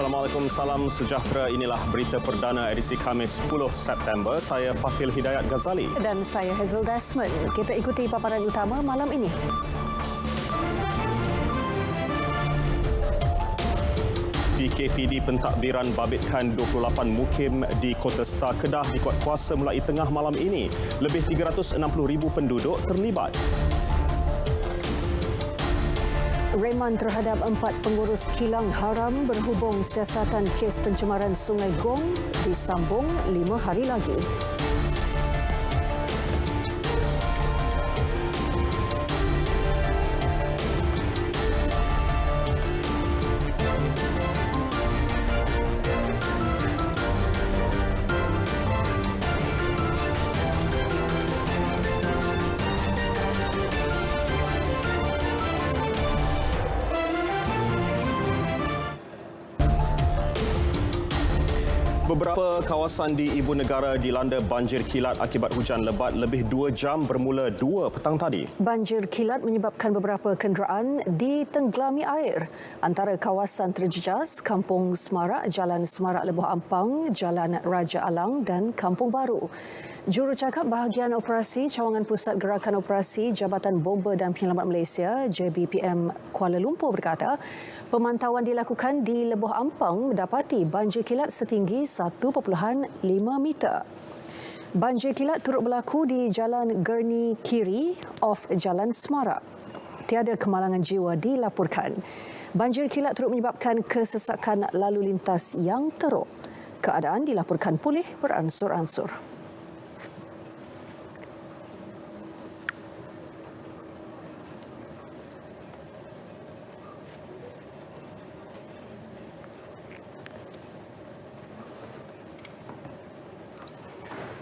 Assalamualaikum, salam sejahtera. Inilah berita perdana edisi Khamis 10 September. Saya Fakil Hidayat Ghazali. Dan saya Hazel Desmond. Kita ikuti paparan utama malam ini. PKPD pentadbiran babitkan 28 mukim di Kota Star Kedah dikuat kuasa mulai tengah malam ini. Lebih 360,000 penduduk terlibat. Reman terhadap 4 pengurus kilang haram berhubung siasatan kes pencemaran Sungai Gong disambung 5 hari lagi. Beberapa kawasan di Ibu Negara dilanda banjir kilat akibat hujan lebat lebih 2 jam bermula 2 petang tadi. Banjir kilat menyebabkan beberapa kenderaan ditenggelami air. Antara kawasan terjejas, Kampung Semarak, Jalan Semarak Lebuh Ampang, Jalan Raja Alang dan Kampung Baru. Jurucakap Bahagian Operasi Cawangan Pusat Gerakan Operasi Jabatan Bomba dan Penyelamat Malaysia JBPM Kuala Lumpur berkata, pemantauan dilakukan di Lebuh Ampang mendapati banjir kilat setinggi 1.5 meter. Banjir kilat turut berlaku di Jalan Gurney Kiri off Jalan Semarak. Tiada kemalangan jiwa dilaporkan. Banjir kilat turut menyebabkan kesesakan lalu lintas yang teruk. Keadaan dilaporkan pulih beransur-ansur.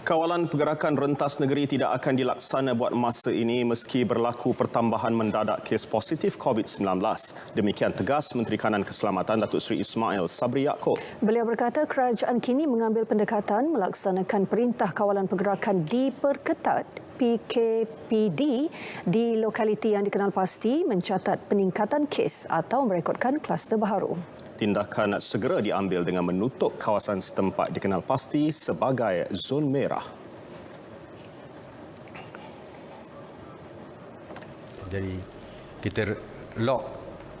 Kawalan pergerakan rentas negeri tidak akan dilaksana buat masa ini meski berlaku pertambahan mendadak kes positif COVID-19. Demikian tegas Menteri Kanan Keselamatan Datuk Seri Ismail Sabri Yaakob. Beliau berkata kerajaan kini mengambil pendekatan melaksanakan perintah kawalan pergerakan diperketat PKPD di lokaliti yang dikenal pasti mencatat peningkatan kes atau merekodkan kluster baharu. Tindakan segera diambil dengan menutup kawasan setempat dikenal pasti sebagai zon merah. Jadi kita lock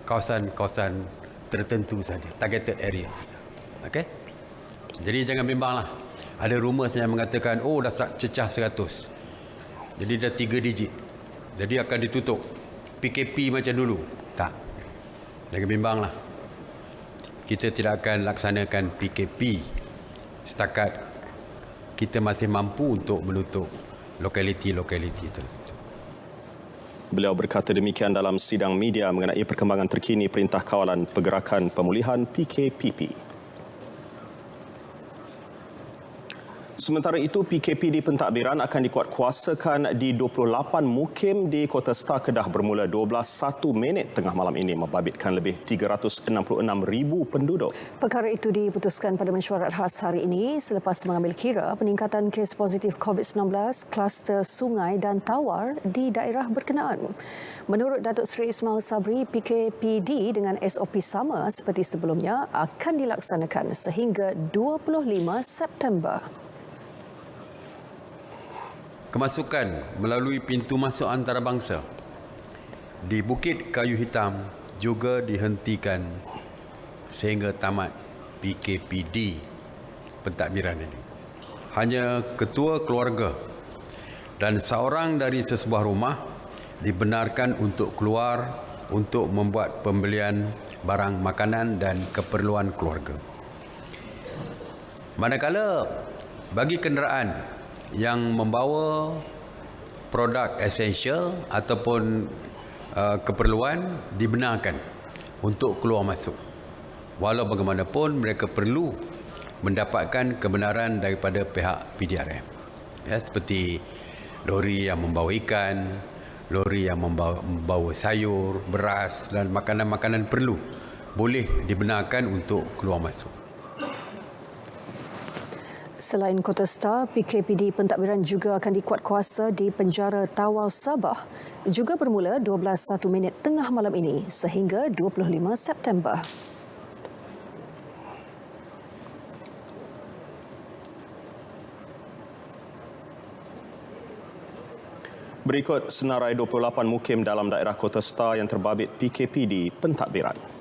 kawasan-kawasan tertentu saja, targeted area. Okey? Jadi jangan bimbanglah. Ada rumor yang mengatakan dah cecah 100. Jadi dah 3 digit. Jadi akan ditutup. PKP macam dulu. Tak. Jangan bimbanglah. Kita tidak akan laksanakan PKP setakat kita masih mampu untuk menutup lokaliti-lokaliti tertentu. Beliau berkata demikian dalam sidang media mengenai perkembangan terkini Perintah Kawalan Pergerakan Pemulihan PKPP. Sementara itu, PKPD pentadbiran akan dikuatkuasakan di 28 mukim di Kota Star Kedah bermula 12:01 tengah malam ini membabitkan lebih 366,000 penduduk. Perkara itu diputuskan pada mesyuarat khas hari ini selepas mengambil kira peningkatan kes positif COVID-19 kluster sungai dan tawar di daerah berkenaan. Menurut Datuk Seri Ismail Sabri, PKPD dengan SOP sama seperti sebelumnya akan dilaksanakan sehingga 25 September. Kemasukan melalui pintu masuk antarabangsa di Bukit Kayu Hitam juga dihentikan sehingga tamat PKPD pentadbiran ini. Hanya ketua keluarga dan seorang dari sesebuah rumah dibenarkan untuk keluar untuk membuat pembelian barang makanan dan keperluan keluarga. Manakala bagi kenderaan yang membawa produk esensial ataupun keperluan dibenarkan untuk keluar masuk. Walau bagaimanapun mereka perlu mendapatkan kebenaran daripada pihak PDRM. Ya, seperti lori yang membawa ikan, lori yang membawa sayur, beras dan makanan-makanan perlu boleh dibenarkan untuk keluar masuk. Selain Kota Star, PKPD pentadbiran juga akan dikuatkuasa di penjara Tawau Sabah juga bermula 12:01 tengah malam ini sehingga 25 September. Berikut senarai 28 mukim dalam daerah Kota Star yang terbabit PKP di pentadbiran.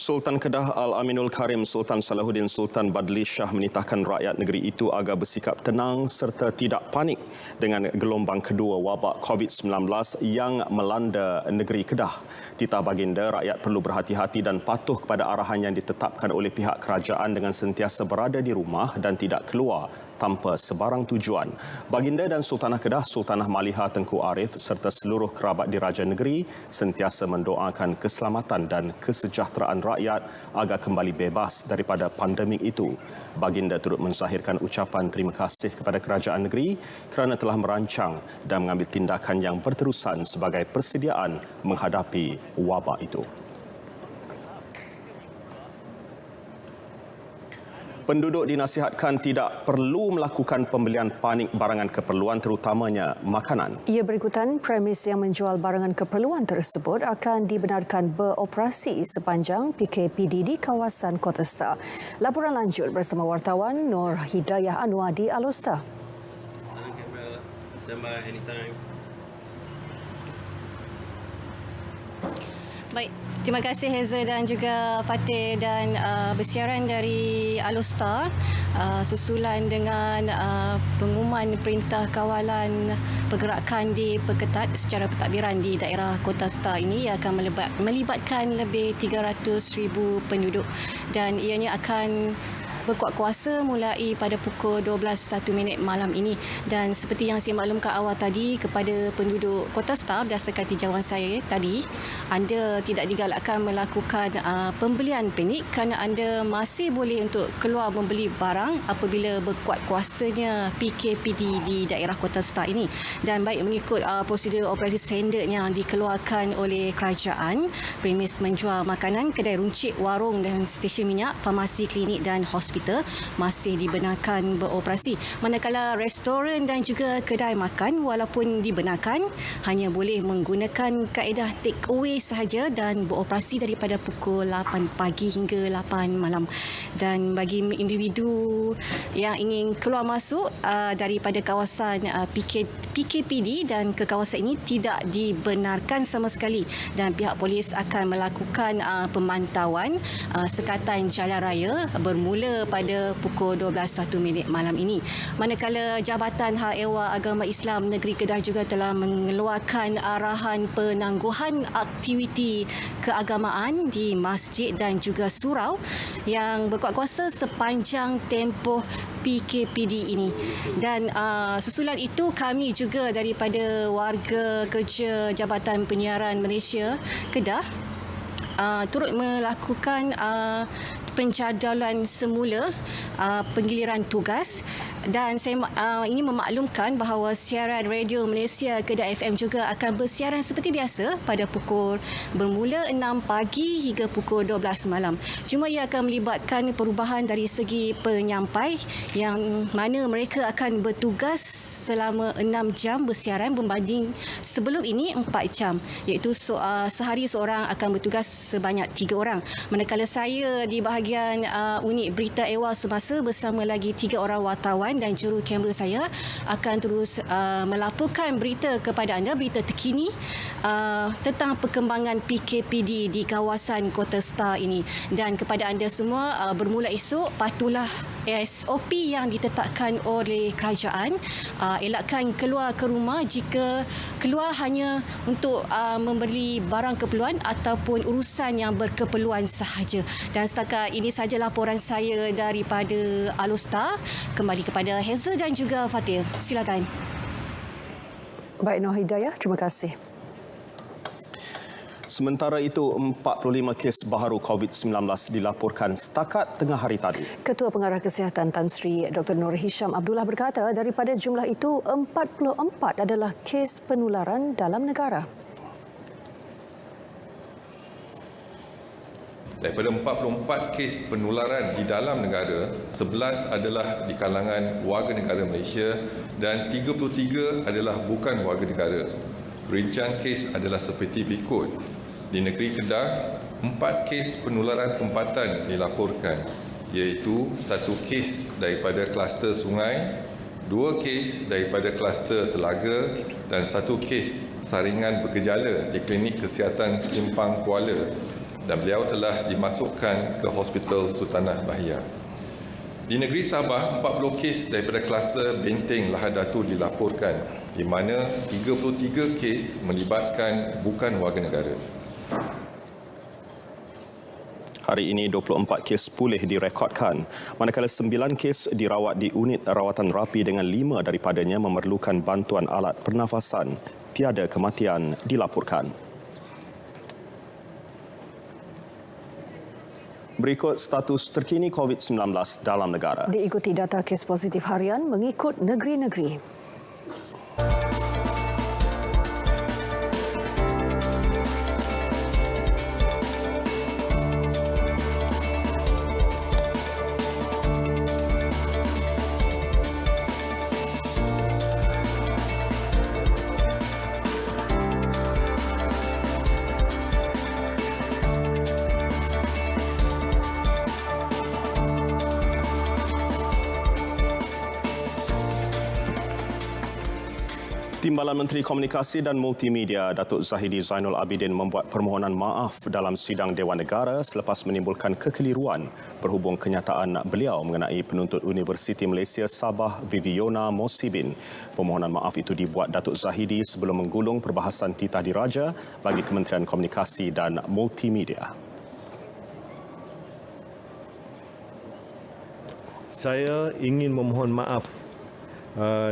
Sultan Kedah Al-Aminul Karim Sultan Salahuddin Sultan Badli Shah menitahkan rakyat negeri itu agar bersikap tenang serta tidak panik dengan gelombang kedua wabak COVID-19 yang melanda negeri Kedah. Titah baginda, rakyat perlu berhati-hati dan patuh kepada arahan yang ditetapkan oleh pihak kerajaan dengan sentiasa berada di rumah dan tidak keluar tanpa sebarang tujuan. Baginda dan Sultanah Kedah, Sultanah Maliha Tengku Arif serta seluruh kerabat diraja negeri sentiasa mendoakan keselamatan dan kesejahteraan rakyat agar kembali bebas daripada pandemik itu. Baginda turut menzahirkan ucapan terima kasih kepada kerajaan negeri kerana telah merancang dan mengambil tindakan yang berterusan sebagai persediaan menghadapi wabak itu. Penduduk dinasihatkan tidak perlu melakukan pembelian panik barangan keperluan terutamanya makanan. Ia berikutan premis yang menjual barangan keperluan tersebut akan dibenarkan beroperasi sepanjang PKPD di kawasan Kota Star. Laporan lanjut bersama wartawan Nur Hidayah Anwar di Alor. Baik, terima kasih Heza dan juga Fatih dan bersiaran dari Alor susulan dengan pengumuman Perintah Kawalan Pergerakan diperketat secara pentadbiran di daerah Kota Star ini yang akan melibatkan lebih 300,000 penduduk dan ianya akan berkuat kuasa mulai pada pukul 12.01 malam ini. Dan seperti yang saya maklumkan awal tadi kepada penduduk Kota Star berdasarkan tinjauan saya tadi, anda tidak digalakkan melakukan pembelian panik kerana anda masih boleh untuk keluar membeli barang apabila berkuat kuasanya PKPD di daerah Kota Star ini. Dan baik mengikut prosedur operasi standard yang dikeluarkan oleh kerajaan, premis menjual makanan, kedai runcit, warung dan stesen minyak, farmasi, klinik dan hospital masih dibenarkan beroperasi. Manakala restoran dan juga kedai makan walaupun dibenarkan hanya boleh menggunakan kaedah take away sahaja dan beroperasi daripada pukul 8 pagi hingga 8 malam. Dan bagi individu yang ingin keluar masuk daripada kawasan PKPD dan ke kawasan ini tidak dibenarkan sama sekali dan pihak polis akan melakukan pemantauan sekatan jalan raya bermula pada pukul 12.01 malam ini. Manakala Jabatan Hal Ehwal Agama Islam Negeri Kedah juga telah mengeluarkan arahan penangguhan aktiviti keagamaan di masjid dan juga surau yang berkuat kuasa sepanjang tempoh PKPD ini. Dan susulan itu kami juga daripada warga kerja Jabatan Penyiaran Malaysia Kedah turut melakukan penjadualan semula penggiliran tugas dan saya ini memaklumkan bahawa siaran radio Malaysia Kedah FM juga akan bersiaran seperti biasa pada pukul bermula 6 pagi hingga pukul 12 malam. Cuma ia akan melibatkan perubahan dari segi penyampai yang mana mereka akan bertugas selama 6 jam bersiaran berbanding sebelum ini 4 jam, iaitu sehari seorang akan bertugas sebanyak 3 orang. Manakala saya di bahagian unit berita ehwal semasa bersama lagi 3 orang wartawan dan juru kamera saya akan terus melaporkan berita kepada anda, berita terkini tentang perkembangan PKPD di kawasan Kota Star ini. Dan kepada anda semua, bermula esok patuhlah SOP yang ditetapkan oleh kerajaan elakkan keluar ke rumah jika keluar hanya untuk membeli barang keperluan ataupun urusan yang berkeperluan sahaja. Dan setakat ini sahaja laporan saya daripada Alostar. Kembali kepada Hazel dan juga Fatir. Silakan. Baik, Nur Hidayah, terima kasih. Sementara itu, 45 kes baharu COVID-19 dilaporkan setakat tengah hari tadi. Ketua Pengarah Kesihatan Tan Sri Dr. Nur Hisham Abdullah berkata daripada jumlah itu, 44 adalah kes penularan dalam negara. Daripada 44 kes penularan di dalam negara, 11 adalah di kalangan warga negara Malaysia dan 33 adalah bukan warga negara. Rincian kes adalah seperti berikut. Di negeri Kedah, 4 kes penularan tempatan dilaporkan, iaitu 1 kes daripada kluster sungai, 2 kes daripada kluster telaga dan 1 kes saringan bergejala di Klinik Kesihatan Simpang Kuala, dan beliau telah dimasukkan ke Hospital Sultanah Bahia. Di negeri Sabah, 40 kes daripada kluster Benteng Lahad Datu dilaporkan, di mana 33 kes melibatkan bukan warga negara. Hari ini 24 kes pulih direkodkan, manakala 9 kes dirawat di unit rawatan rapi dengan 5 daripadanya memerlukan bantuan alat pernafasan. Tiada kematian dilaporkan. Berikut status terkini COVID-19 dalam negara. Diikuti data kes positif harian mengikut negeri-negeri. Timbalan Menteri Komunikasi dan Multimedia Datuk Zahidi Zainul Abidin membuat permohonan maaf dalam sidang Dewan Negara selepas menimbulkan kekeliruan berhubung kenyataan beliau mengenai penuntut Universiti Malaysia Sabah Viviona Mosibin. Permohonan maaf itu dibuat Datuk Zahidi sebelum menggulung perbahasan titah diraja bagi Kementerian Komunikasi dan Multimedia. Saya ingin memohon maaf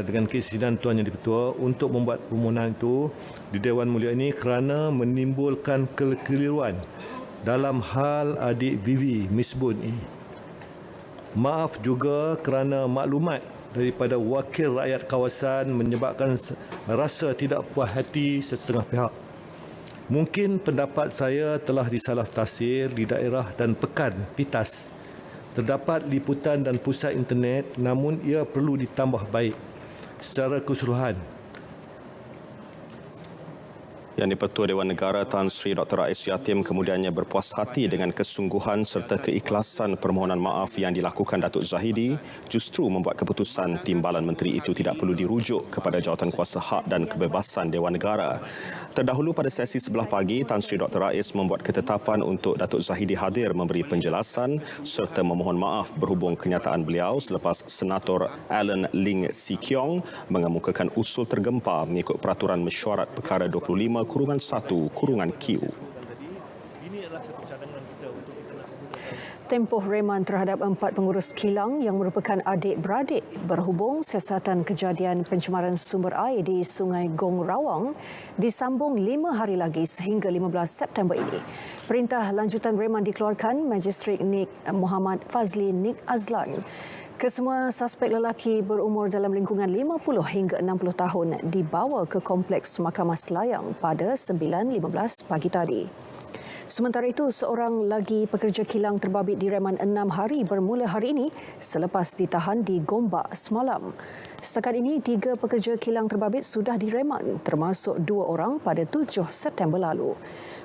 dengan kesidan Tuan Yang Di-Pertua untuk membuat permohonan itu di Dewan Mulia ini kerana menimbulkan kekeliruan dalam hal adik Vivi Misbun ini. Maaf juga kerana maklumat daripada wakil rakyat kawasan menyebabkan rasa tidak puas hati sesetengah pihak. Mungkin pendapat saya telah disalah tafsir di daerah dan pekan PITAS. Terdapat liputan dan pusat internet, namun ia perlu ditambah baik secara keseluruhan. Yang di-Pertua Dewan Negara Tan Sri Dr. Rais Yatim kemudiannya berpuas hati dengan kesungguhan serta keikhlasan permohonan maaf yang dilakukan Datuk Zahidi justru membuat keputusan Timbalan Menteri itu tidak perlu dirujuk kepada Jawatankuasa Hak dan Kebebasan Dewan Negara. Terdahulu pada sesi sebelah pagi, Tan Sri Dr. Rais membuat ketetapan untuk Datuk Zahidi hadir memberi penjelasan serta memohon maaf berhubung kenyataan beliau selepas Senator Alan Ling Si Keong mengemukakan usul tergempar mengikut Peraturan Mesyuarat Perkara 25/1/Q. Tempoh reman terhadap 4 pengurus kilang yang merupakan adik-beradik berhubung siasatan kejadian pencemaran sumber air di Sungai Gong Rawang disambung 5 hari lagi sehingga 15 September ini. Perintah lanjutan reman dikeluarkan Magistrat Nik Muhammad Fazli Nik Azlan. Kesemua suspek lelaki berumur dalam lingkungan 50 hingga 60 tahun dibawa ke Kompleks Mahkamah Selayang pada 9.15 pagi tadi. Sementara itu, seorang lagi pekerja kilang terbabit direman 6 hari bermula hari ini selepas ditahan di Gombak semalam. Setakat ini, 3 pekerja kilang terbabit sudah direman termasuk 2 orang pada 7 September lalu.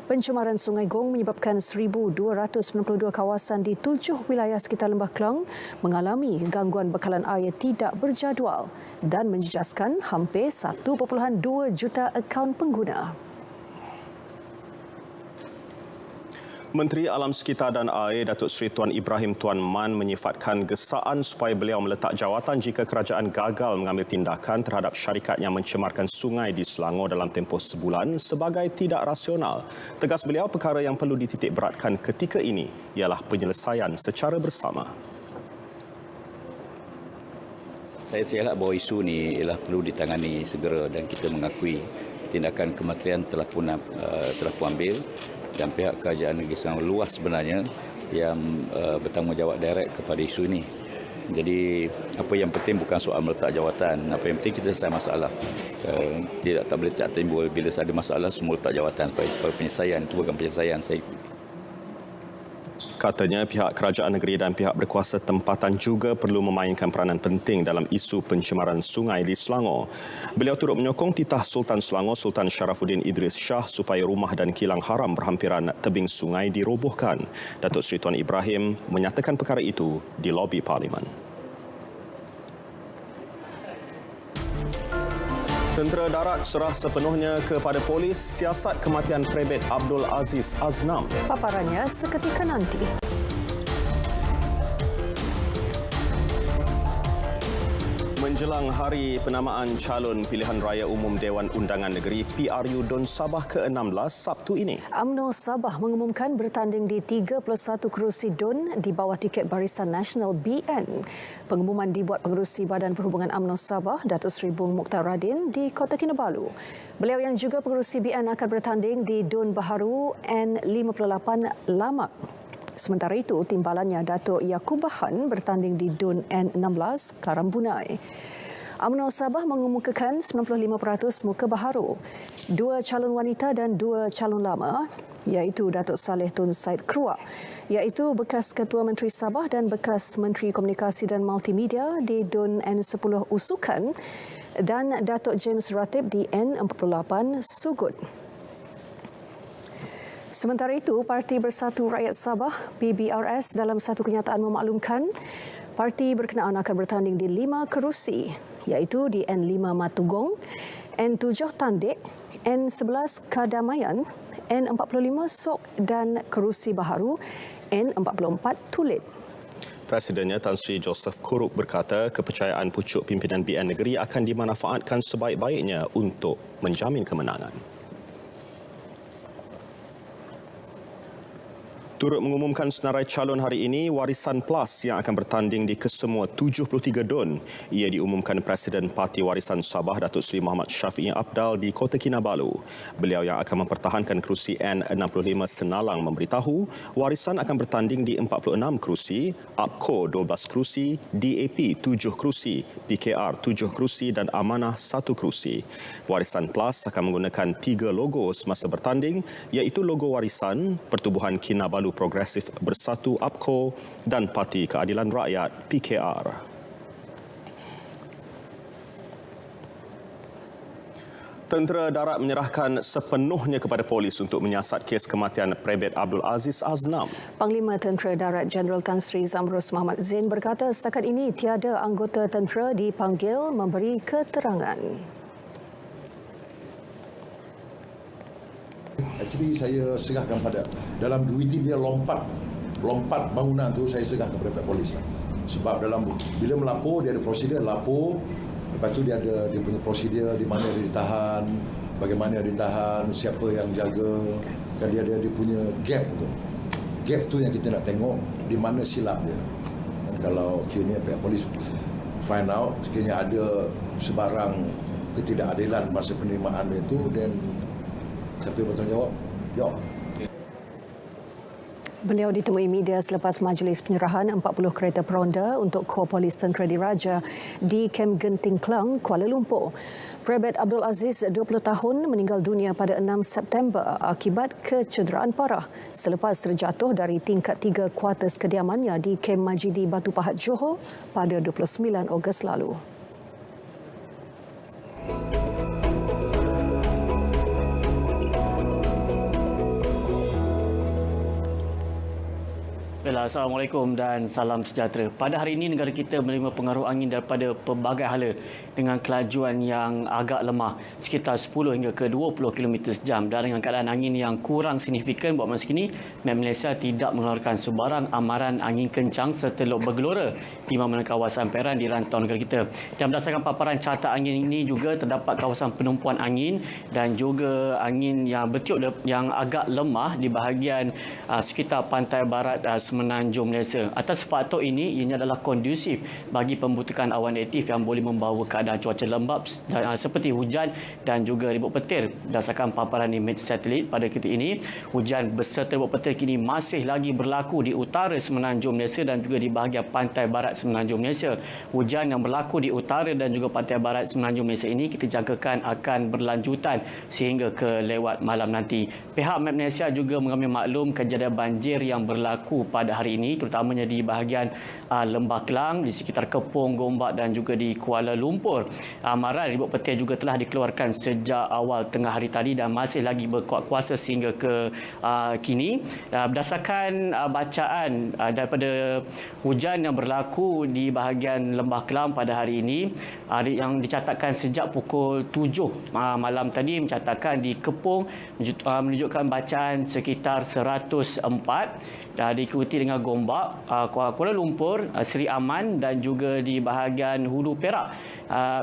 Pencemaran Sungai Gong menyebabkan 1,292 kawasan di 7 wilayah sekitar Lembah Kelang mengalami gangguan bekalan air tidak berjadual dan menjejaskan hampir 1.2 juta akaun pengguna. Menteri Alam Sekitar dan Air Datuk Seri Tuan Ibrahim Tuan Man menyifatkan gesaan supaya beliau meletak jawatan jika kerajaan gagal mengambil tindakan terhadap syarikat yang mencemarkan sungai di Selangor dalam tempoh sebulan sebagai tidak rasional. Tegas beliau, perkara yang perlu dititik beratkan ketika ini ialah penyelesaian secara bersama. Saya siap bahawa isu ini ialah perlu ditangani segera dan kita mengakui tindakan kementerian telah pun ambil dan pihak kerajaan negeri Selangor luas sebenarnya yang bertanggungjawab direct kepada isu ini. Jadi apa yang penting bukan soal meletak jawatan, apa yang penting kita selesai masalah. Tak boleh timbul bila ada masalah semua letak jawatan supaya penyelesaian, itu bukan penyelesaian. Katanya pihak kerajaan negeri dan pihak berkuasa tempatan juga perlu memainkan peranan penting dalam isu pencemaran sungai di Selangor. Beliau turut menyokong titah Sultan Selangor Sultan Sharafuddin Idris Shah supaya rumah dan kilang haram berhampiran tebing sungai dirobohkan. Datuk Seri Tuan Ibrahim menyatakan perkara itu di lobi Parlimen. Tentera Darat serah sepenuhnya kepada polis siasat kematian Prebet Abdul Aziz Aznam. Paparannya seketika nanti. Menjelang hari penamaan calon pilihan raya umum Dewan Undangan Negeri PRU Dun Sabah ke-16 Sabtu ini. UMNO Sabah mengumumkan bertanding di 31 kerusi DUN di bawah tiket Barisan Nasional BN. Pengumuman dibuat Pengerusi Badan Perhubungan UMNO Sabah, Datuk Seri Bung Mokhtar Radin di Kota Kinabalu. Beliau yang juga Pengerusi BN akan bertanding di DUN Baharu N58 Lamak. Sementara itu, timbalannya Datuk Yaakob Bahan bertanding di DUN N16 Karambunai. UMNO Sabah mengemukakan 95% muka baharu. 2 calon wanita dan 2 calon lama, iaitu Datuk Saleh Tun Said Keruak, iaitu bekas Ketua Menteri Sabah dan bekas Menteri Komunikasi dan Multimedia di DUN N10 Usukan dan Datuk James Ratib di N48 Sugut. Sementara itu, Parti Bersatu Rakyat Sabah PBRS dalam satu kenyataan memaklumkan parti berkenaan akan bertanding di 5 kerusi, iaitu di N5 Matugong, N7 Tandik, N11 Kadamayan, N45 Sok dan kerusi baharu N44 Tulit. Presidennya Tan Sri Joseph Kuruk berkata kepercayaan pucuk pimpinan BN Negeri akan dimanfaatkan sebaik-baiknya untuk menjamin kemenangan. Turut mengumumkan senarai calon hari ini, Warisan Plus yang akan bertanding di kesemua 73 DUN. Ia diumumkan Presiden Parti Warisan Sabah, Datuk Seri Muhammad Syafiee Apdal di Kota Kinabalu. Beliau yang akan mempertahankan kerusi N65 Senalang memberitahu, Warisan akan bertanding di 46 kerusi, APCO 12 kerusi, DAP 7 kerusi, PKR 7 kerusi dan Amanah 1 kerusi. Warisan Plus akan menggunakan 3 logo semasa bertanding, iaitu logo Warisan, Pertubuhan Kinabalu Progresif Bersatu APCO dan Parti Keadilan Rakyat PKR. Tentera Darat menyerahkan sepenuhnya kepada polis untuk menyiasat kes kematian Prebet Abdul Aziz Aznam. Panglima Tentera Darat Jeneral Tan Sri Zamrus Muhammad Zain berkata setakat ini tiada anggota tentera dipanggil memberi keterangan. Actually saya serahkan pada dalam duiti dia lompat bangunan tu, saya serahkan kepada pihak polis lah. Sebab dalam bila melapor dia ada prosedur lapor, lepas tu dia ada dia punya prosedur di mana dia ditahan, bagaimana dia ditahan, siapa yang jaga, dan dia punya gap tu. Gap tu yang kita nak tengok di mana silap dia. Dan kalau kiranya pihak polis find out sekiranya ada sebarang ketidakadilan masa penerimaan dia tu, dan siapa yang bertanggungjawab? Jawab. Beliau ditemui media selepas majlis penyerahan 40 kereta peronda untuk Kor Polis Tentera Diraja di Kem Genting Klang, Kuala Lumpur. Prebet Abdul Aziz, 20 tahun, meninggal dunia pada 6 September akibat kecederaan parah selepas terjatuh dari tingkat 3 kuartus kediamannya di Kem Majidi Batu Pahat, Johor pada 29 Ogos lalu. Baiklah, Assalamualaikum dan salam sejahtera. Pada hari ini negara kita menerima pengaruh angin daripada pelbagai hala dengan kelajuan yang agak lemah sekitar 10 hingga ke 20 km sejam dan dengan keadaan angin yang kurang signifikan buat masa kini, Met Malaysia tidak mengeluarkan sebarang amaran angin kencang serta lok bergelora di mana kawasan Perak di rantau negara kita. Dan berdasarkan paparan carta angin ini juga terdapat kawasan penumpuan angin dan juga angin yang bertiup yang agak lemah di bahagian sekitar pantai barat Semenanjung Malaysia. Atas faktor ini, ianya adalah kondusif bagi pembentukan awan aktif yang boleh membawa keadaan cuaca lembap seperti hujan dan juga ribut petir. Berdasarkan paparan imej satelit pada ketika ini, hujan beserta ribut petir kini masih lagi berlaku di utara Semenanjung Malaysia dan juga di bahagian pantai barat Semenanjung Malaysia. Hujan yang berlaku di utara dan juga pantai barat Semenanjung Malaysia ini kita jangkakan akan berlanjutan sehingga ke lewat malam nanti. Pihak Met Malaysia juga mengambil maklum kejadian banjir yang berlaku pada hari ini terutamanya di bahagian Lembah Kelang, di sekitar Kepong, Gombak dan juga di Kuala Lumpur. Amaran ribut petir juga telah dikeluarkan sejak awal tengah hari tadi dan masih lagi berkuat kuasa sehingga ke kini. Berdasarkan bacaan daripada hujan yang berlaku di bahagian Lembah Kelang pada hari ini yang dicatatkan sejak pukul 7 malam tadi, mencatatkan di Kepong menunjukkan bacaan sekitar 104, diikuti dengan Gombak, Kuala Lumpur, Seri Aman dan juga di bahagian Hulu Perak.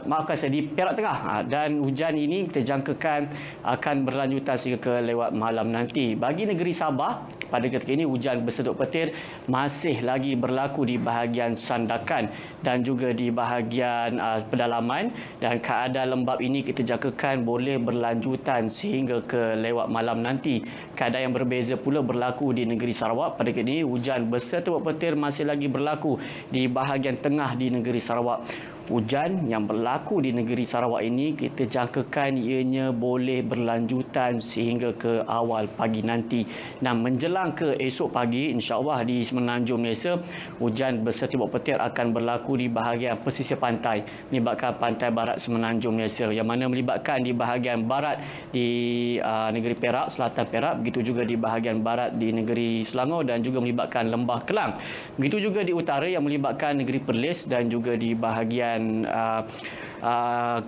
Maafkan saya, di Perak Tengah. Dan hujan ini kita jangkakan akan berlanjutan sehingga ke lewat malam nanti. Bagi negeri Sabah, pada ketika ini hujan bersedut petir masih lagi berlaku di bahagian Sandakan dan juga di bahagian pedalaman, dan keadaan lembap ini kita jangkakan boleh berlanjutan sehingga ke lewat malam nanti. Keadaan yang berbeza pula berlaku di negeri Sarawak. Pada ketika ini hujan berserta petir masih lagi berlaku di bahagian tengah di negeri Sarawak. Hujan yang berlaku di negeri Sarawak ini kita jangkakan ianya boleh berlanjutan sehingga ke awal pagi nanti. Dan menjelang ke esok pagi, insya-Allah di Semenanjung Malaysia, hujan berserta petir akan berlaku di bahagian pesisir pantai melibatkan pantai barat Semenanjung Malaysia, yang mana melibatkan di bahagian barat di negeri Perak, selatan Perak, begitu juga di bahagian barat di negeri Selangor dan juga melibatkan Lembah Kelang. Begitu juga di utara yang melibatkan negeri Perlis dan juga di bahagian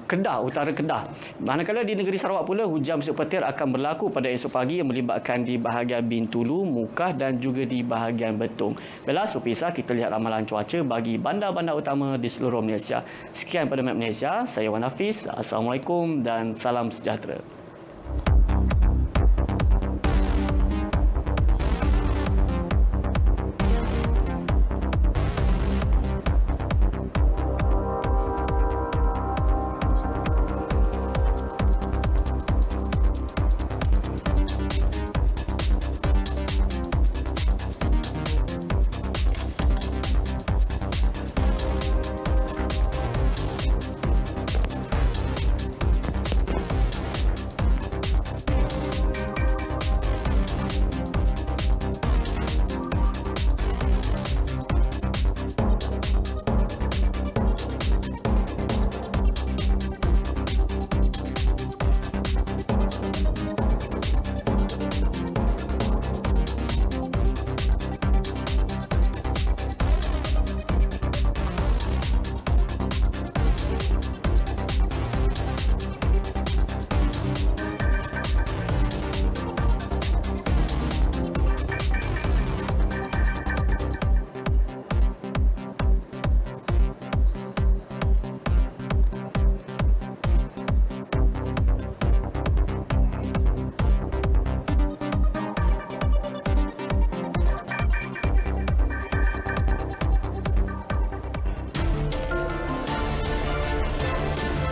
Kedah, utara Kedah. Manakala di negeri Sarawak pula hujan berserta petir akan berlaku pada esok pagi yang melibatkan di bahagian Bintulu, Mukah dan juga di bahagian Betung. Baiklah, seperti kita lihat ramalan cuaca bagi bandar-bandar utama di seluruh Malaysia. Sekian pada Met Malaysia, saya Wan Hafiz. Assalamualaikum dan salam sejahtera.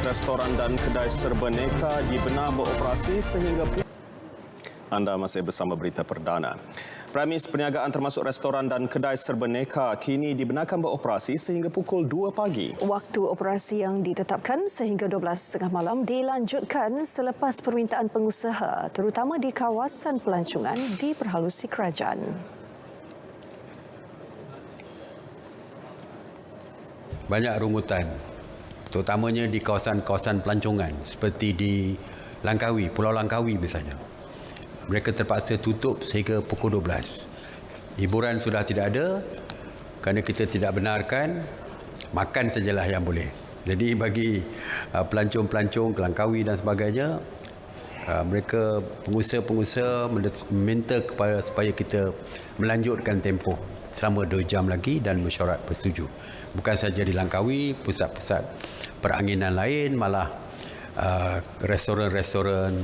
Restoran dan kedai serba neka dibenar beroperasi sehingga Anda masih bersama Berita Perdana. Premis perniagaan termasuk restoran dan kedai serba neka kini dibenarkan beroperasi sehingga pukul 2 pagi. Waktu operasi yang ditetapkan sehingga 12.30 malam dilanjutkan selepas permintaan pengusaha terutama di kawasan pelancongan diperhalusi kerajaan. Banyak rungutan, terutamanya di kawasan-kawasan pelancongan seperti di Langkawi, Pulau Langkawi misalnya. Mereka terpaksa tutup sehingga pukul 12. Hiburan sudah tidak ada kerana kita tidak benarkan, makan sajalah yang boleh. Jadi bagi pelancong-pelancong, kelangkawi dan sebagainya, mereka pengusaha-pengusaha meminta kepada supaya kita melanjutkan tempoh selama 2 jam lagi dan mesyuarat bersetuju. Bukan saja di Langkawi, pusat-pusat peranginan lain, malah restoran-restoran,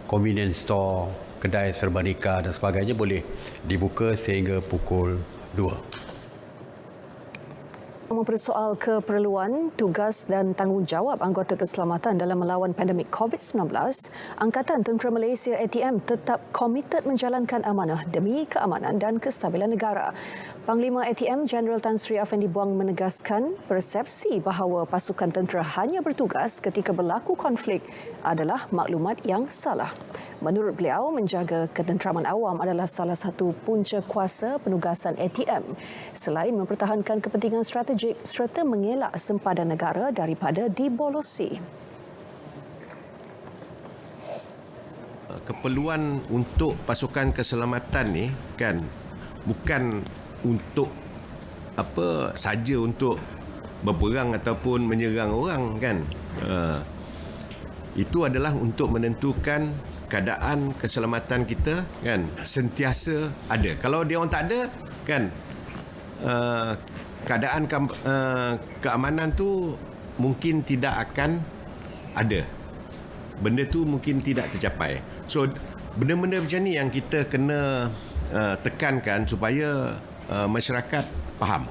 convenience store, kedai serba nikah dan sebagainya boleh dibuka sehingga pukul 2. Mempersoal keperluan, tugas dan tanggungjawab anggota keselamatan dalam melawan pandemik COVID-19, Angkatan Tentera Malaysia ATM tetap komited menjalankan amanah demi keamanan dan kestabilan negara. Panglima ATM Jeneral Tan Sri Afendi Buang menegaskan persepsi bahawa pasukan tentera hanya bertugas ketika berlaku konflik adalah maklumat yang salah. Menurut beliau, menjaga ketenteraman awam adalah salah satu punca kuasa penugasan ATM selain mempertahankan kepentingan strategik serta mengelak sempadan negara daripada dibolosi. Keperluan untuk pasukan keselamatan ni kan bukan untuk apa saja untuk berperang ataupun menyerang orang kan. Itu adalah untuk menentukan keadaan keselamatan kita kan sentiasa ada. Kalau dia orang tak ada kan keadaan keamanan tu mungkin tidak akan ada. Benda tu mungkin tidak tercapai. So benda-benda macam ni yang kita kena tekankan supaya masyarakat faham.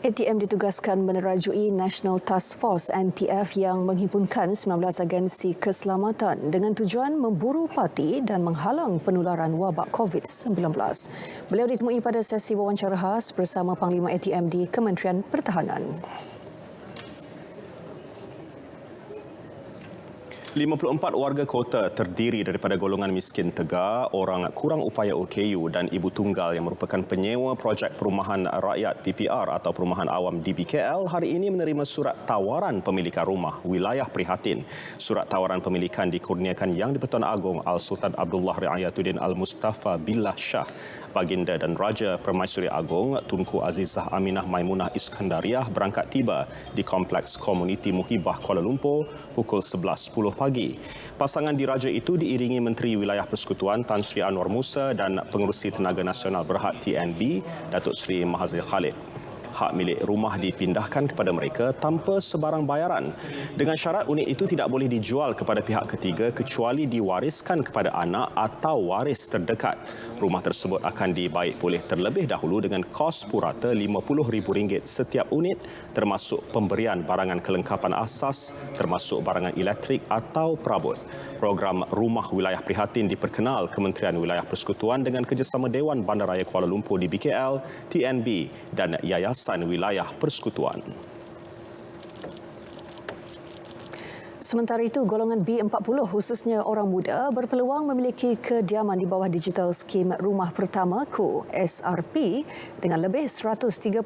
ATM ditugaskan menerajui National Task Force NTF yang menghimpunkan 19 agensi keselamatan dengan tujuan memburu parti dan menghalang penularan wabak COVID-19. Beliau ditemui pada sesi wawancara khas bersama Panglima ATM di Kementerian Pertahanan. 54 warga kota terdiri daripada golongan miskin tegar, orang kurang upaya OKU dan ibu tunggal yang merupakan penyewa projek perumahan rakyat PPR atau perumahan awam di BKL hari ini menerima surat tawaran pemilikan rumah wilayah prihatin. Surat tawaran pemilikan dikurniakan Yang di-Pertuan Agong Al-Sultan Abdullah Riayatuddin Al-Mustafa Billah Shah, Baginda dan Raja Permaisuri Agong Tunku Azizah Aminah Maimunah Iskandariah berangkat tiba di Kompleks Komuniti Muhibah Kuala Lumpur pukul 11.10 pagi. Pasangan diraja itu diiringi Menteri Wilayah Persekutuan Tan Sri Anwar Musa dan Pengerusi Tenaga Nasional Berhad TNB Datuk Seri Mahathir Khalid. Hak milik rumah dipindahkan kepada mereka tanpa sebarang bayaran. Dengan syarat unit itu tidak boleh dijual kepada pihak ketiga kecuali diwariskan kepada anak atau waris terdekat. Rumah tersebut akan dibaik pulih terlebih dahulu dengan kos purata RM50,000 setiap unit termasuk pemberian barangan kelengkapan asas termasuk barangan elektrik atau perabot. Program Rumah Wilayah Prihatin diperkenal Kementerian Wilayah Persekutuan dengan kerjasama Dewan Bandaraya Kuala Lumpur di BKL, TNB dan Yayasan Wilayah Persekutuan. Sementara itu, golongan B40 khususnya orang muda berpeluang memiliki kediaman di bawah digital skim Rumah Pertamaku SRP dengan lebih 130,000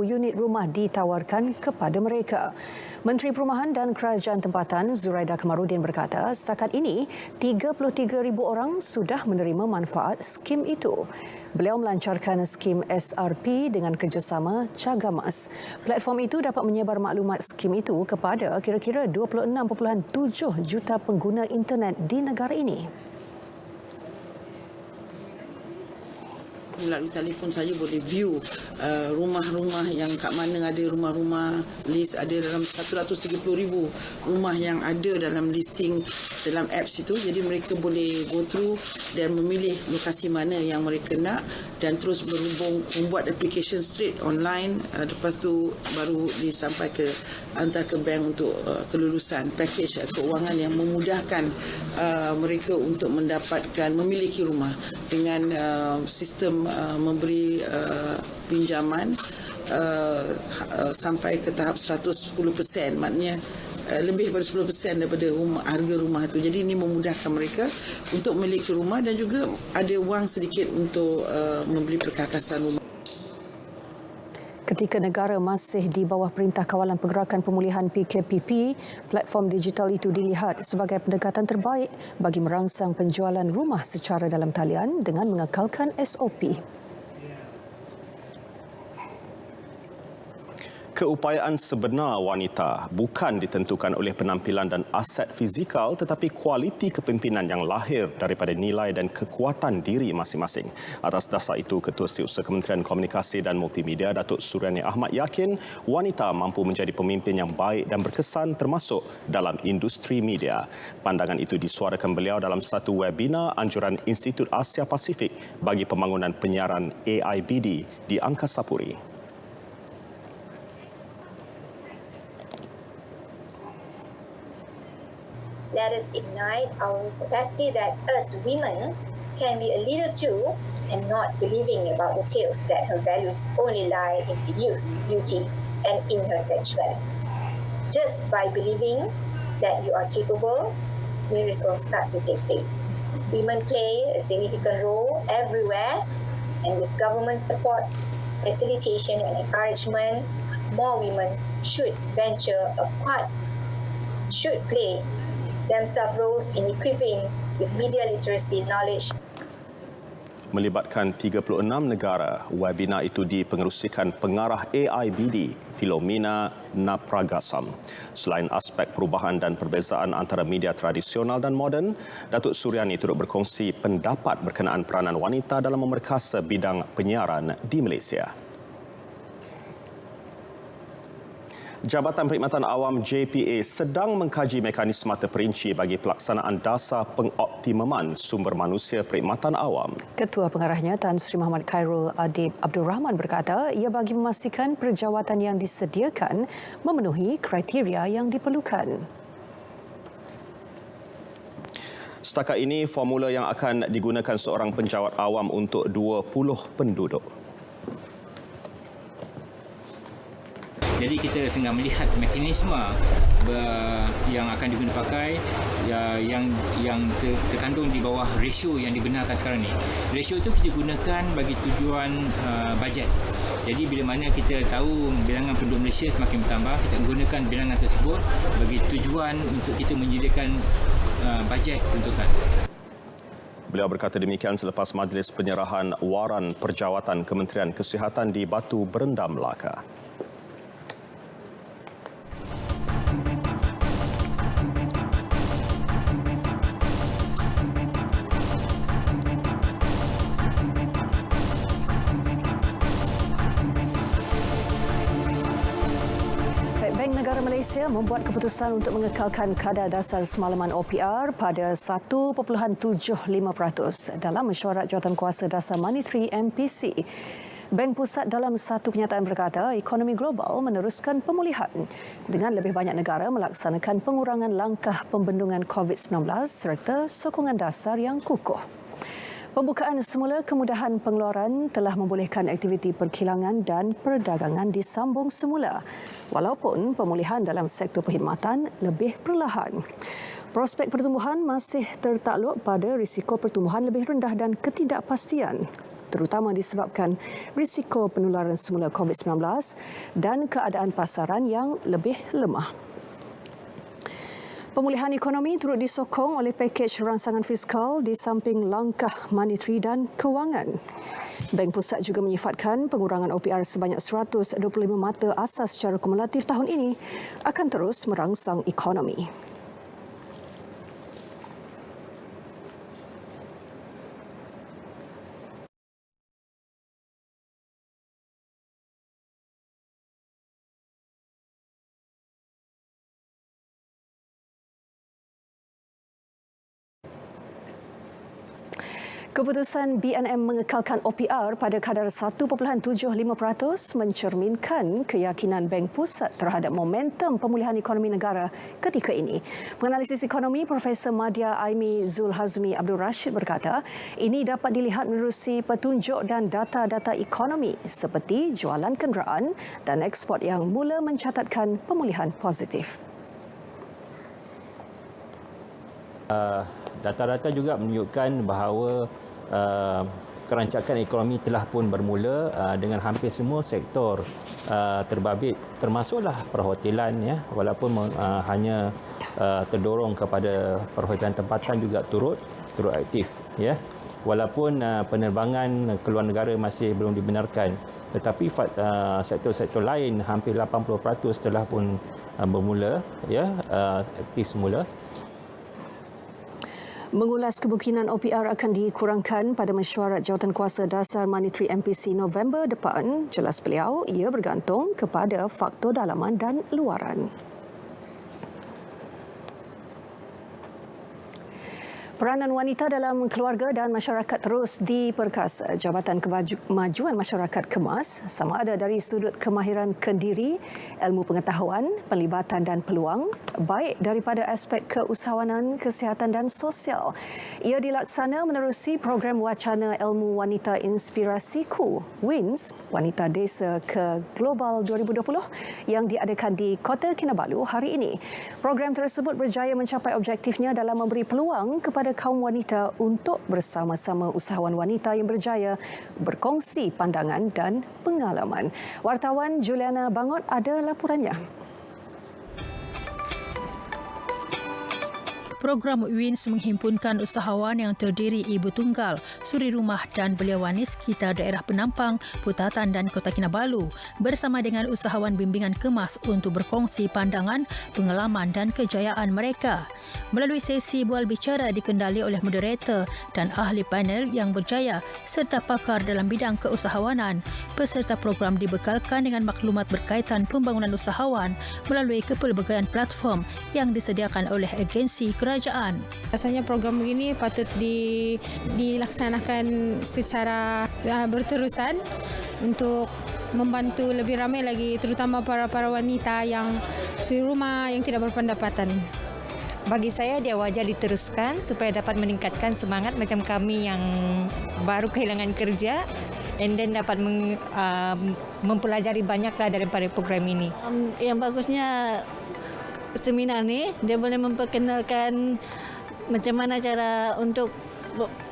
unit rumah ditawarkan kepada mereka. Menteri Perumahan dan Kerajaan Tempatan Zuraida Kamarudin berkata setakat ini 33,000 orang sudah menerima manfaat skim itu. Beliau melancarkan skim SRP dengan kerjasama Cagamas. Platform itu dapat menyebar maklumat skim itu kepada kira-kira 26.7 juta pengguna internet di negara ini. Melalui telefon saja boleh view rumah-rumah yang kat mana ada rumah-rumah list ada dalam 130,000 rumah yang ada dalam listing dalam apps itu. Jadi mereka boleh go through dan memilih lokasi mana yang mereka nak dan terus berhubung membuat application straight online. Lepas tu baru disampai ke hantar ke bank untuk kelulusan package keuangan yang memudahkan mereka untuk mendapatkan memiliki rumah dengan sistem memberi pinjaman sampai ke tahap 110%, maknanya lebih daripada 10% daripada harga rumah itu. Jadi ini memudahkan mereka untuk memiliki rumah dan juga ada wang sedikit untuk membeli perkakasan rumah. Ketika negara masih di bawah Perintah Kawalan Pergerakan Pemulihan PKPP, platform digital itu dilihat sebagai pendekatan terbaik bagi merangsang penjualan rumah secara dalam talian dengan mengekalkan SOP. Keupayaan sebenar wanita bukan ditentukan oleh penampilan dan aset fizikal tetapi kualiti kepimpinan yang lahir daripada nilai dan kekuatan diri masing-masing. Atas dasar itu, Ketua Setiausaha Kementerian Komunikasi dan Multimedia Datuk Suryani Ahmad yakin wanita mampu menjadi pemimpin yang baik dan berkesan termasuk dalam industri media. Pandangan itu disuarakan beliau dalam satu webinar anjuran Institut Asia Pasifik bagi pembangunan penyiaran AIBD di Angkasa Puri. Let us ignite our capacity that us women can be a leader too, and not believing about the tales that her values only lie in the youth, beauty, and in her sexuality. Just by believing that you are capable, miracles start to take place. Women play a significant role everywhere, and with government support, facilitation, and encouragement, more women should venture a part, should play themselves roles in equipping with media literacy knowledge. Melibatkan 36 negara, webinar itu dipengerusikan pengarah AIBD, Philomena Napragasam. Selain aspek perubahan dan perbezaan antara media tradisional dan moden, Datuk Suryani turut berkongsi pendapat berkenaan peranan wanita dalam memerkasa bidang penyiaran di Malaysia. Jabatan Perkhidmatan Awam JPA sedang mengkaji mekanisme terperinci bagi pelaksanaan dasar pengoptimaman sumber manusia perkhidmatan awam. Ketua Pengarahnya Tan Sri Muhammad Khairul Adib Abdul Rahman berkata ia bagi memastikan perjawatan yang disediakan memenuhi kriteria yang diperlukan. Setakat ini, formula yang akan digunakan seorang penjawat awam untuk 20 penduduk. Jadi kita sedang melihat mekanisme yang akan digunakan pakai yang terkandung di bawah ratio yang dibenarkan sekarang ni. Ratio itu kita gunakan bagi tujuan bajet. Jadi bila mana kita tahu bilangan penduduk Malaysia semakin bertambah, kita gunakan bilangan tersebut bagi tujuan untuk kita menyediakan bajet peruntukan. Beliau berkata demikian selepas majlis penyerahan waran perjawatan Kementerian Kesihatan di Batu Berendam, Melaka. Malaysia membuat keputusan untuk mengekalkan kadar dasar semalaman OPR pada 1.75% dalam mesyuarat Jawatankuasa Dasar Money 3 MPC. Bank Pusat dalam satu kenyataan berkata ekonomi global meneruskan pemulihan dengan lebih banyak negara melaksanakan pengurangan langkah pembendungan COVID-19 serta sokongan dasar yang kukuh. Pembukaan semula kemudahan pengeluaran telah membolehkan aktiviti perkilangan dan perdagangan disambung semula walaupun pemulihan dalam sektor perkhidmatan lebih perlahan. Prospek pertumbuhan masih tertakluk pada risiko pertumbuhan lebih rendah dan ketidakpastian, terutama disebabkan risiko penularan semula COVID-19 dan keadaan pasaran yang lebih lemah. Pemulihan ekonomi turut disokong oleh pakej rangsangan fiskal di samping langkah monetary dan kewangan. Bank Pusat juga menyifatkan pengurangan OPR sebanyak 125 mata asas secara kumulatif tahun ini akan terus merangsang ekonomi. Keputusan BNM mengekalkan OPR pada kadar 1.75% mencerminkan keyakinan Bank Pusat terhadap momentum pemulihan ekonomi negara ketika ini. Penganalisis ekonomi Profesor Madya Aimi Zul Hazmi Abdul Rashid berkata, ini dapat dilihat menerusi petunjuk dan data-data ekonomi seperti jualan kenderaan dan ekspor yang mula mencatatkan pemulihan positif. Data-data juga menunjukkan bahawa kerancakan ekonomi telah pun bermula dengan hampir semua sektor terbabit, termasuklah perhotelan, ya, walaupun hanya terdorong kepada perhotelan tempatan juga turut aktif, ya. Walaupun penerbangan keluar negara masih belum dibenarkan, tetapi sektor-sektor lain hampir 80% telah pun bermula, ya, aktif semula. Mengulas kemungkinan OPR akan dikurangkan pada mesyuarat Jawatankuasa Dasar Monetary MPC November depan, jelas beliau, ia bergantung kepada faktor dalaman dan luaran. Peranan wanita dalam keluarga dan masyarakat terus diperkasa. Jabatan Kemajuan Masyarakat KEMAS sama ada dari sudut kemahiran kendiri, ilmu pengetahuan, pelibatan dan peluang, baik daripada aspek keusahawanan, kesihatan dan sosial. Ia dilaksana menerusi program wacana ilmu wanita inspirasiku WINS Wanita Desa ke Global 2020 yang diadakan di Kota Kinabalu hari ini. Program tersebut berjaya mencapai objektifnya dalam memberi peluang kepada kaum wanita untuk bersama-sama usahawan wanita yang berjaya berkongsi pandangan dan pengalaman. Wartawan Juliana Bangot ada laporannya. Program WINS menghimpunkan usahawan yang terdiri ibu tunggal, suri rumah dan belia wanis sekitar daerah Penampang, Putatan dan Kota Kinabalu bersama dengan usahawan bimbingan KEMAS untuk berkongsi pandangan, pengalaman dan kejayaan mereka. Melalui sesi bual bicara dikendali oleh moderator dan ahli panel yang berjaya serta pakar dalam bidang keusahawanan, peserta program dibekalkan dengan maklumat berkaitan pembangunan usahawan melalui kepelbagaian platform yang disediakan oleh agensi kerajaan. Rasanya program begini patut dilaksanakan secara berterusan untuk membantu lebih ramai lagi, terutama para wanita yang suri rumah yang tidak berpendapatan. Bagi saya dia wajar diteruskan supaya dapat meningkatkan semangat macam kami yang baru kehilangan kerja and then dapat mempelajari banyaklah daripada program ini. Yang bagusnya seminar ni dia boleh memperkenalkan macam mana cara untuk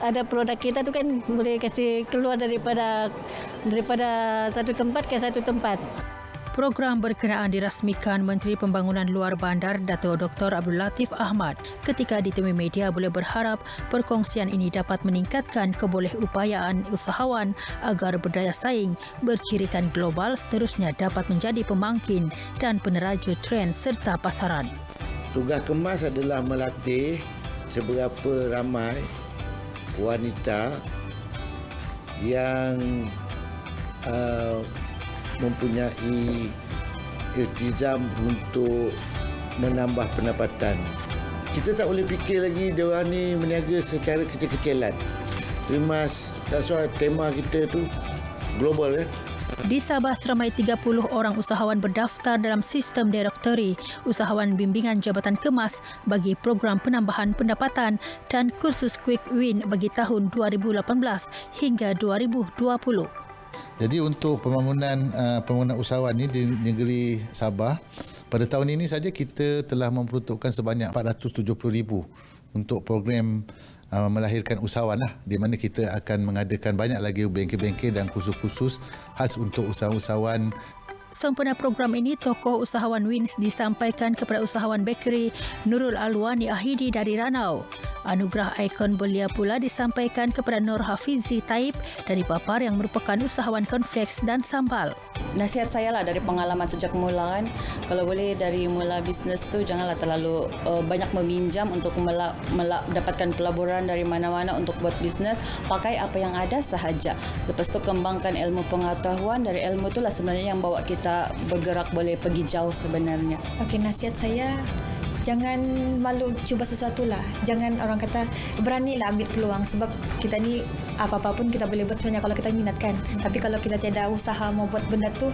ada produk kita tu kan boleh kasih keluar daripada satu tempat ke satu tempat. Program berkenaan dirasmikan Menteri Pembangunan Luar Bandar Dato' Dr. Abdul Latif Ahmad. Ketika ditemui media boleh berharap perkongsian ini dapat meningkatkan kebolehupayaan usahawan agar berdaya saing, bercirikan global seterusnya dapat menjadi pemangkin dan peneraju trend serta pasaran. Tugas KEMAS adalah melatih seberapa ramai wanita yang mempunyai iltizam untuk menambah pendapatan. Kita tak boleh fikir lagi diorang ni meniaga secara kecil-kecilan. Rimas, that's why tema kita tu global kan. Di Sabah, seramai 30 orang usahawan berdaftar dalam sistem direktori usahawan bimbingan Jabatan KEMAS bagi program penambahan pendapatan dan kursus Quick Win bagi tahun 2018 hingga 2020. Jadi untuk pembangunan usahawan ini di negeri Sabah, pada tahun ini saja kita telah memperuntukkan sebanyak 470,000 untuk program melahirkan usahawan lah, di mana kita akan mengadakan banyak lagi bengkel-bengkel dan kursus-kursus khas untuk usahawan. Sempena program ini, tokoh usahawan WINS disampaikan kepada usahawan bakery Nurul Alwani Ahidi dari Ranau. Anugerah ikon belia pula disampaikan kepada Nur Hafizi Taib dari Papar yang merupakan usahawan cornflakes dan sambal. Nasihat saya lah dari pengalaman sejak mula kan, kalau boleh dari mula bisnes tu janganlah terlalu banyak meminjam untuk dapatkan pelaburan dari mana-mana untuk buat bisnes. Pakai apa yang ada sahaja. Lepas tu kembangkan ilmu pengetahuan, dari ilmu itulah sebenarnya yang bawa kita bergerak boleh pergi jauh sebenarnya. Okey, nasihat saya, jangan malu cuba sesuatu lah. Jangan orang kata, beranilah ambil peluang sebab kita ni apa-apa pun kita boleh buat sebenarnya kalau kita minatkan. Tapi kalau kita tiada usaha mau buat benda tu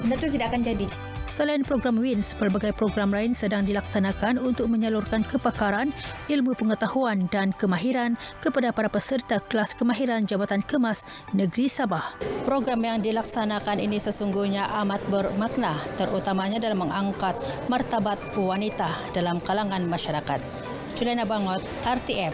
tidak akan jadi. Selain program WINS, pelbagai program lain sedang dilaksanakan untuk menyalurkan kepakaran, ilmu pengetahuan dan kemahiran kepada para peserta kelas kemahiran Jabatan KEMAS Negeri Sabah. Program yang dilaksanakan ini sesungguhnya amat bermakna, terutamanya dalam mengangkat martabat wanita dalam kalangan masyarakat. Juliana Bangot, RTM.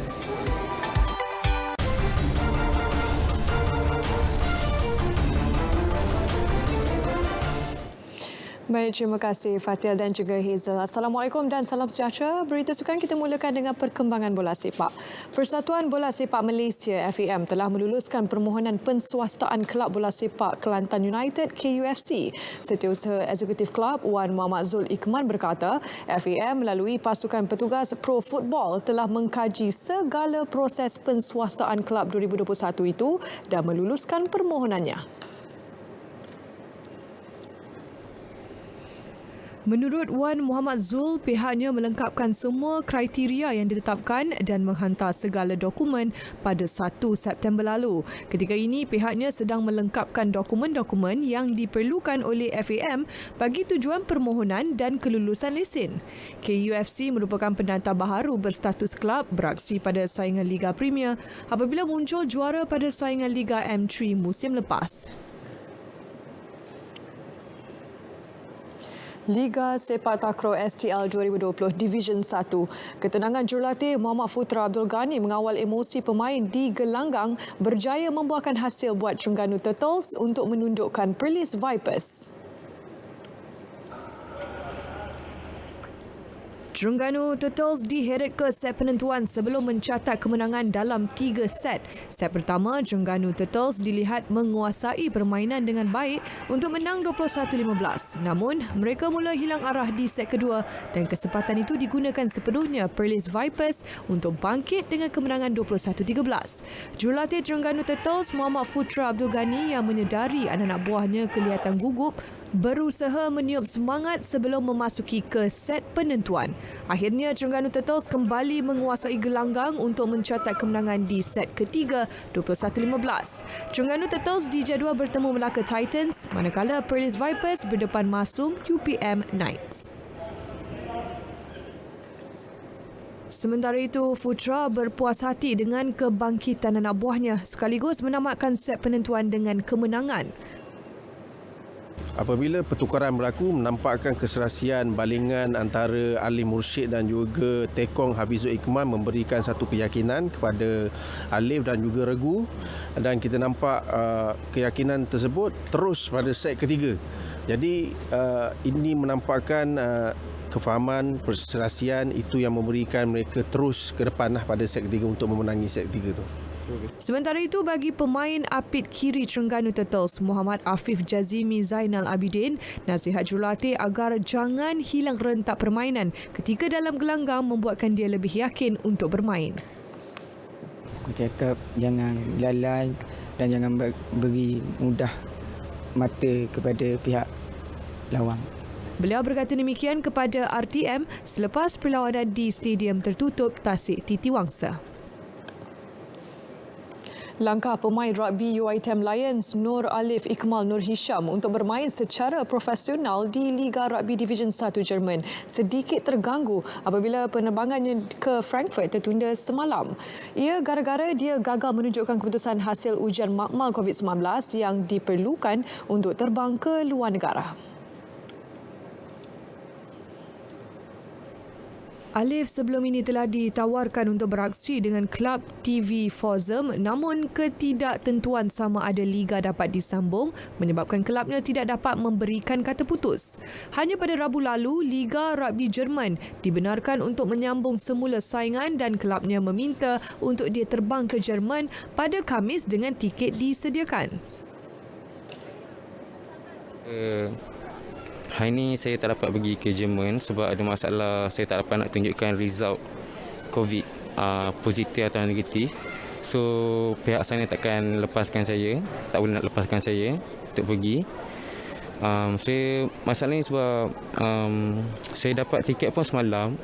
Baik, terima kasih Fatil dan juga Hazel. Assalamualaikum dan salam sejahtera. Berita sukan kita mulakan dengan perkembangan bola sepak. Persatuan Bola Sepak Malaysia FAM telah meluluskan permohonan penswastaan Kelab Bola Sepak Kelantan United KUFC. Setiausaha Eksekutif Kelab Wan Muhammad Zul Ikhman berkata, FAM melalui pasukan petugas Pro Football telah mengkaji segala proses penswastaan Kelab 2021 itu dan meluluskan permohonannya. Menurut Wan Muhammad Zul, pihaknya melengkapkan semua kriteria yang ditetapkan dan menghantar segala dokumen pada 1 September lalu. Ketika ini, pihaknya sedang melengkapkan dokumen-dokumen yang diperlukan oleh FAM bagi tujuan permohonan dan kelulusan lesen. KUFC merupakan pendatang baharu berstatus kelab beraksi pada saingan Liga Premier apabila muncul juara pada saingan Liga M3 musim lepas. Liga Sepak Takraw STL 2020 Division 1. Ketenangan jurulatih Muhammad Futra Abdul Ghani mengawal emosi pemain di gelanggang berjaya membuahkan hasil buat Terengganu Turtles untuk menundukkan Perlis Vipers. Terengganu Turtles diheret ke set penentuan sebelum mencatat kemenangan dalam 3 set. Set pertama, Terengganu Turtles dilihat menguasai permainan dengan baik untuk menang 21-15. Namun, mereka mula hilang arah di set kedua dan kesempatan itu digunakan sepenuhnya Perlis Vipers untuk bangkit dengan kemenangan 21-13. Jurulatih Terengganu Turtles Muhammad Futra Abdul Ghani yang menyedari anak-anak buahnya kelihatan gugup berusaha meniup semangat sebelum memasuki ke set penentuan. Akhirnya Terengganu Turtles kembali menguasai gelanggang untuk mencatat kemenangan di set ketiga 21-15. Terengganu Turtles dijadual bertemu Melaka Titans manakala Perlis Vipers berdepan Masum UPM Knights. Sementara itu, Futra berpuas hati dengan kebangkitan anak buahnya sekaligus menamatkan set penentuan dengan kemenangan. Apabila pertukaran berlaku, menampakkan keserasian balingan antara Ali Mursyid dan juga Tekong Hafizul Ikhman memberikan satu keyakinan kepada Alif dan juga Regu, dan kita nampak keyakinan tersebut terus pada set ketiga. Jadi ini menampakkan kefahaman, perserasian itu yang memberikan mereka terus ke depan pada set ketiga untuk memenangi set ketiga itu. Sementara itu, bagi pemain apit kiri Terengganu Turtles Muhammad Afif Jazimi Zainal Abidin, nasihat jurulatih agar jangan hilang rentak permainan ketika dalam gelanggang membuatkan dia lebih yakin untuk bermain. Aku cakap jangan lalai dan jangan beri mudah mata kepada pihak lawan. Beliau berkata demikian kepada RTM selepas perlawanan di Stadium Tertutup Tasik Titiwangsa. Langkah pemain rugby UiTM Lions Nur Alif Ikmal Nur Hisham untuk bermain secara profesional di Liga Rugby Division 1 Jerman sedikit terganggu apabila penerbangannya ke Frankfurt tertunda semalam. Ia gara-gara dia gagal menunjukkan keputusan hasil ujian makmal COVID-19 yang diperlukan untuk terbang ke luar negara. Alif sebelum ini telah ditawarkan untuk beraksi dengan klub TV Forzum, namun ketidaktentuan sama ada liga dapat disambung menyebabkan kelabnya tidak dapat memberikan kata putus. Hanya pada Rabu lalu, Liga Rugby Jerman dibenarkan untuk menyambung semula saingan dan kelabnya meminta untuk dia terbang ke Jerman pada Khamis dengan tiket disediakan. Hari ini saya tak dapat pergi ke Jerman sebab ada masalah, saya tak dapat nak tunjukkan result COVID positif atau negatif. So pihak sana takkan lepaskan saya, tak boleh nak lepaskan saya untuk pergi. Masalahnya sebab saya dapat tiket pun semalam.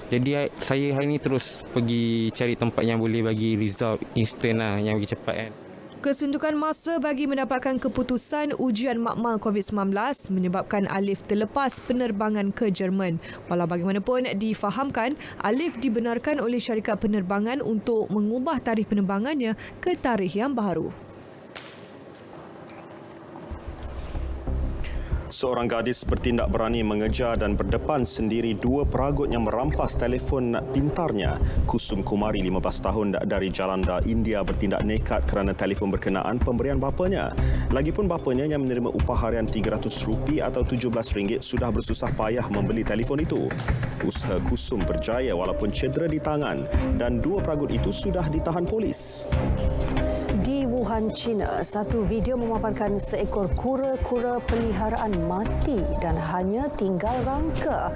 Jadi saya hari ini terus pergi cari tempat yang boleh bagi result instant lah, yang bagi cepat kan. Kesuntukan masa bagi mendapatkan keputusan ujian makmal COVID-19 menyebabkan Alif terlepas penerbangan ke Jerman. Walau bagaimanapun difahamkan, Alif dibenarkan oleh syarikat penerbangan untuk mengubah tarikh penerbangannya ke tarikh yang baru. Seorang gadis bertindak berani mengejar dan berdepan sendiri dua peragut yang merampas telefon pintarnya. Kusum Kumari, 15 tahun dari Jalanda, India bertindak nekat kerana telefon berkenaan pemberian bapanya. Lagipun bapanya yang menerima upah harian RM300 atau RM17 sudah bersusah payah membeli telefon itu. Usaha Kusum berjaya walaupun cedera di tangan dan dua peragut itu sudah ditahan polis. Di Wuhan, China, satu video memaparkan seekor kura-kura peliharaan mati dan hanya tinggal rangka.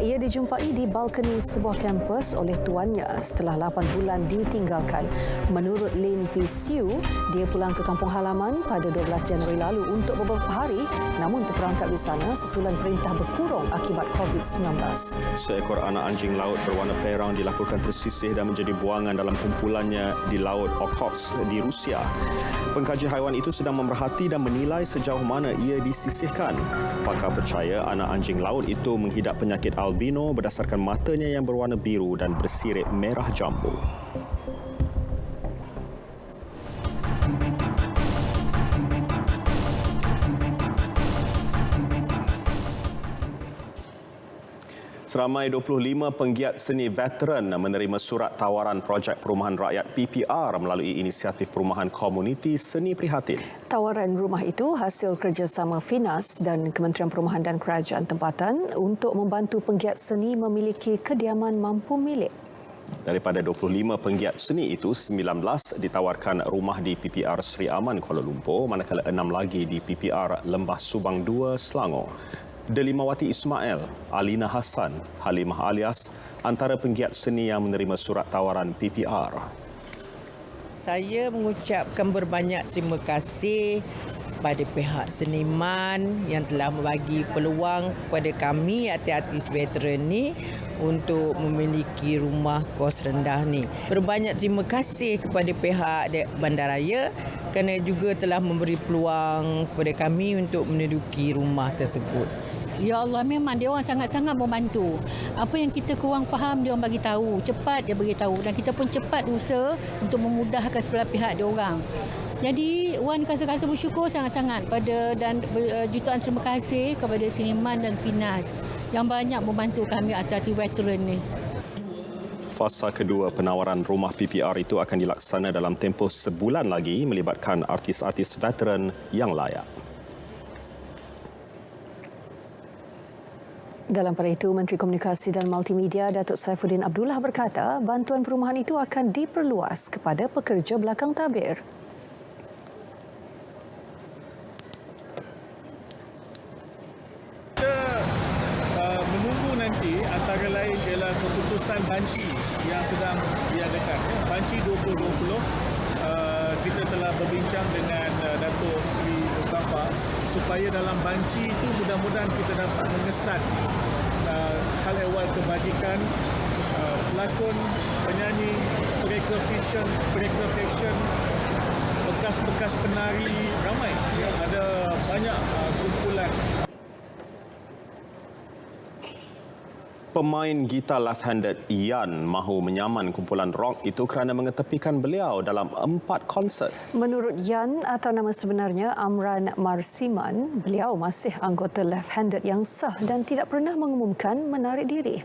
Ia dijumpai di balkoni sebuah kampus oleh tuannya setelah 8 bulan ditinggalkan. Menurut Lin Pisiu, dia pulang ke kampung halaman pada 12 Januari lalu untuk beberapa hari namun terperangkap di sana susulan perintah berkurung akibat COVID-19. Seekor anak anjing laut berwarna perang dilaporkan tersisih dan menjadi buangan dalam kumpulannya di Laut Okhotsk di Rusia. Pengkaji haiwan itu sedang memerhati dan menilai sejauh mana ia disisihkan. Pakar percaya anak anjing laut itu menghidap penyakit albino berdasarkan matanya yang berwarna biru dan bersirip merah jambu. Seramai 25 penggiat seni veteran menerima surat tawaran projek perumahan rakyat PPR melalui inisiatif perumahan komuniti seni prihatin. Tawaran rumah itu hasil kerjasama Finas dan Kementerian Perumahan dan Kerajaan Tempatan untuk membantu penggiat seni memiliki kediaman mampu milik. Daripada 25 penggiat seni itu, 19 ditawarkan rumah di PPR Seri Aman Kuala Lumpur, manakala 6 lagi di PPR Lembah Subang 2 Selangor. Delimawati Ismail, Alina Hassan, Halimah Alias antara penggiat seni yang menerima surat tawaran PPR. Saya mengucapkan berbanyak terima kasih kepada pihak seniman yang telah membagi peluang kepada kami artis-artis veteran ni untuk memiliki rumah kos rendah ni. Berbanyak terima kasih kepada pihak bandaraya kerana juga telah memberi peluang kepada kami untuk menduduki rumah tersebut. Ya Allah, memang dia orang sangat-sangat membantu. Apa yang kita kurang faham, dia orang bagi tahu. Cepat dia bagi tahu dan kita pun cepat usaha untuk memudahkan sebelah pihak dia orang. Jadi Wan rasa bersyukur sangat-sangat pada dan jutaan terima kasih kepada seniman dan Finas yang banyak membantu kami artis veteran ni. Fasa kedua penawaran rumah PPR itu akan dilaksana dalam tempoh sebulan lagi melibatkan artis-artis veteran yang layak. Dalam pada itu, Menteri Komunikasi dan Multimedia Datuk Saifuddin Abdullah berkata bantuan perumahan itu akan diperluas kepada pekerja belakang tabir. Kita menunggu nanti antara lain ialah keputusan Banci yang sedang diadakan. Banci 2020, kita telah berbincang dengan Datuk Seri Mustafa supaya dalam Banci itu mudah-mudahan kita dapat mengesan hal ehwal kebajikan pelakon, penyanyi, perekreator fashion, bekas-bekas penari, ramai. Ada banyak kumpulan. Pemain gitar left-handed Ian mahu menyaman kumpulan rock itu kerana mengetepikan beliau dalam 4 konsert. Menurut Ian atau nama sebenarnya Amran Marsiman, beliau masih anggota left-handed yang sah dan tidak pernah mengumumkan menarik diri.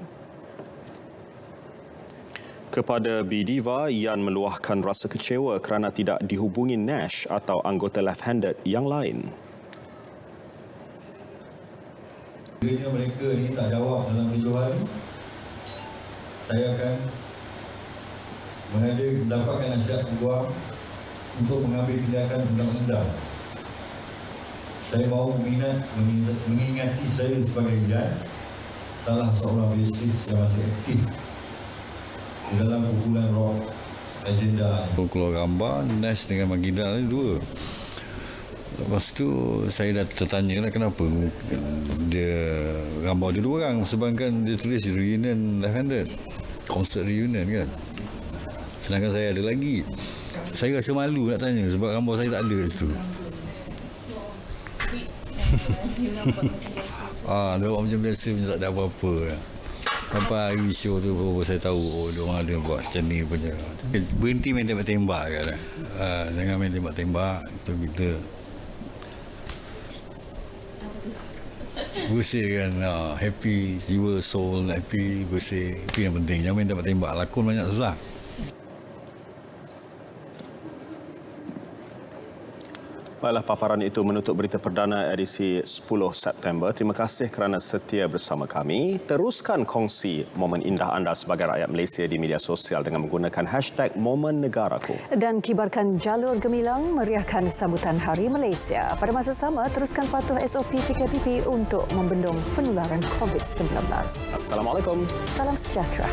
Kepada B-Diva, Ian meluahkan rasa kecewa kerana tidak dihubungi Nash atau anggota left-handed yang lain. Jika mereka ini tak jawab dalam 3 hari, saya akan mendapatkan nasihat peluang untuk mengambil tindakan undang-undang. Saya mahu mengingati saya sebagai Ian, salah seorang basis yang masih aktif di dalam kumpulan rock agenda. Keluar gambar Nash dengan Magida ni 2. Lepas tu saya dah tertanya lah kenapa dia gambar dia 2 orang sebabkan dia tulis reunion left-handed, concert reunion kan. Sedangkan saya ada lagi. Saya rasa malu nak tanya sebab gambar saya tak ada kat situ. Dia buat macam biasa, macam tak ada apa-apa. Sampai hari show tu baru saya tahu dia orang ada buat macam ni punya. Berhenti main tembak-tembak kan. Jangan main tembak-tembak. Itu kita Bersih kan, happy jiwa, soul, happy, bersih. Itu yang penting. Jangan main dapat tembak. Lakon banyak susah. Baiklah, paparan itu menutup berita perdana edisi 10 September. Terima kasih kerana setia bersama kami. Teruskan kongsi momen indah anda sebagai rakyat Malaysia di media sosial dengan menggunakan #MomenNegaraku. Dan kibarkan jalur gemilang meriahkan sambutan Hari Malaysia. Pada masa sama, teruskan patuh SOP PKPP untuk membendung penularan COVID-19. Assalamualaikum. Salam sejahtera.